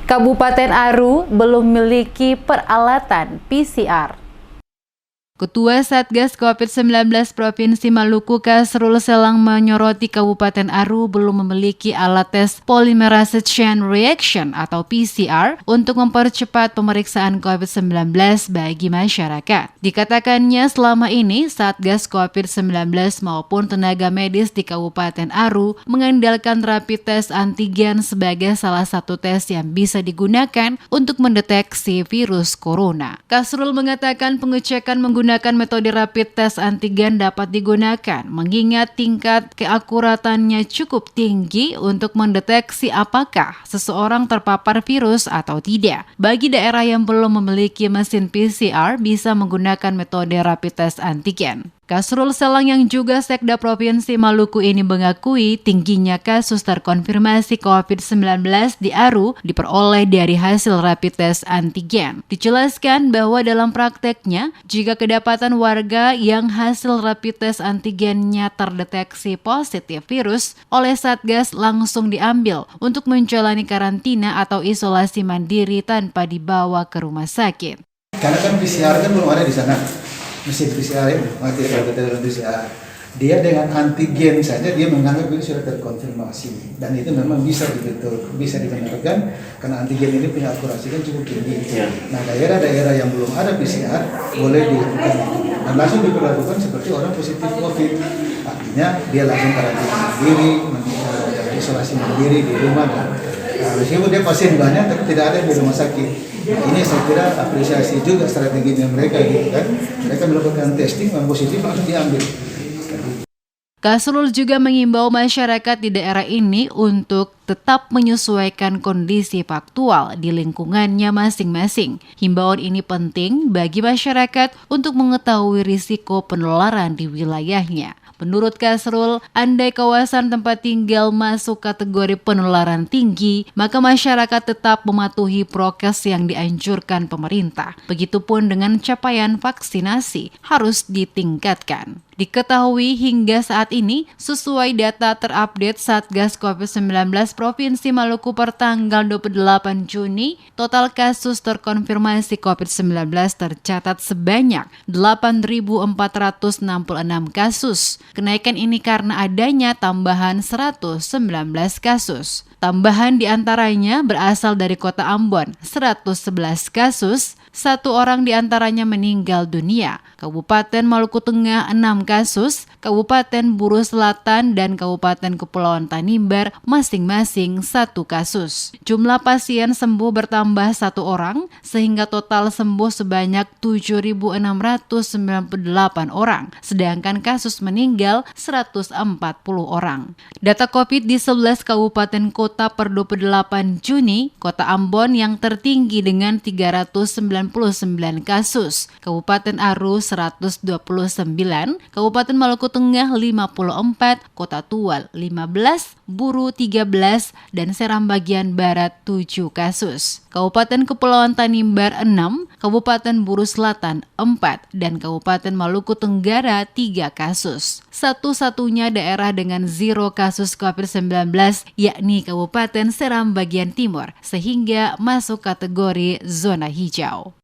Kabupaten Aru belum memiliki peralatan PCR. Ketua Satgas COVID-19 Provinsi Maluku Kasrul Selang menyoroti Kabupaten Aru belum memiliki alat tes polymerase chain reaction atau PCR untuk mempercepat pemeriksaan COVID-19 bagi masyarakat. Dikatakannya selama ini Satgas COVID-19 maupun tenaga medis di Kabupaten Aru mengandalkan rapid test antigen sebagai salah satu tes yang bisa digunakan untuk mendeteksi virus corona. Kasrul mengatakan pengecekan menggunakan metode rapid test antigen dapat digunakan mengingat tingkat keakuratannya cukup tinggi untuk mendeteksi apakah seseorang terpapar virus atau tidak. Bagi daerah yang belum memiliki mesin PCR bisa menggunakan metode rapid test antigen. Kasrul Selang yang juga Sekda Provinsi Maluku ini mengakui tingginya kasus terkonfirmasi COVID-19 di Aru diperoleh dari hasil rapid test antigen. Dijelaskan bahwa dalam prakteknya, jika kedapatan warga yang hasil rapid test antigennya terdeteksi positif virus, oleh Satgas langsung diambil untuk menjalani karantina atau isolasi mandiri tanpa dibawa ke rumah sakit. Karena kan PCR kan belum ada di sana. Mesin PCR itu, PCR. Dia dengan antigen saja dia menganggap itu sudah terkonfirmasi dan itu memang bisa dibenarkan karena antigen ini punya akurasi kan cukup tinggi. Nah daerah-daerah yang belum ada PCR boleh dilakukan dan langsung diperlakukan seperti orang positif COVID. Artinya dia langsung karantina mandiri, isolasi mandiri di rumah dan meskipun dia pasien banyak tapi tidak ada di rumah sakit. Ini saya kira apresiasi juga strateginya mereka gitu kan. Mereka melakukan testing yang positif langsung diambil. Kasrul juga mengimbau masyarakat di daerah ini untuk tetap menyesuaikan kondisi faktual di lingkungannya masing-masing. Himbauan ini penting bagi masyarakat untuk mengetahui risiko penularan di wilayahnya. Menurut Kasrul, andai kawasan tempat tinggal masuk kategori penularan tinggi, maka masyarakat tetap mematuhi prokes yang dianjurkan pemerintah. Begitupun dengan capaian vaksinasi harus ditingkatkan. Diketahui hingga saat ini, sesuai data terupdate Satgas COVID-19 Provinsi Maluku per tanggal 28 Juni, total kasus terkonfirmasi COVID-19 tercatat sebanyak 8.466 kasus. Kenaikan ini karena adanya tambahan 119 kasus. Tambahan diantaranya berasal dari Kota Ambon, 111 kasus, 1 orang diantaranya meninggal dunia. Kabupaten Maluku Tengah 6 kasus, Kabupaten Buru Selatan dan Kabupaten Kepulauan Tanimbar masing-masing 1 kasus. Jumlah pasien sembuh bertambah 1 orang, sehingga total sembuh sebanyak 7.698 orang, sedangkan kasus meninggal 140 orang. Data COVID di 11 kabupaten kota per 28 Juni, Kota Ambon yang tertinggi dengan 399 kasus, Kabupaten Aru 129, Kabupaten Maluku Tengah 54, Kota Tual 15, Buru 13, dan Seram bagian Barat 7 kasus. Kabupaten Kepulauan Tanimbar 6, Kabupaten Buru Selatan 4, dan Kabupaten Maluku Tenggara 3 kasus. Satu-satunya daerah dengan 0 kasus COVID-19 yakni Kabupaten Seram bagian Timur, sehingga masuk kategori zona hijau.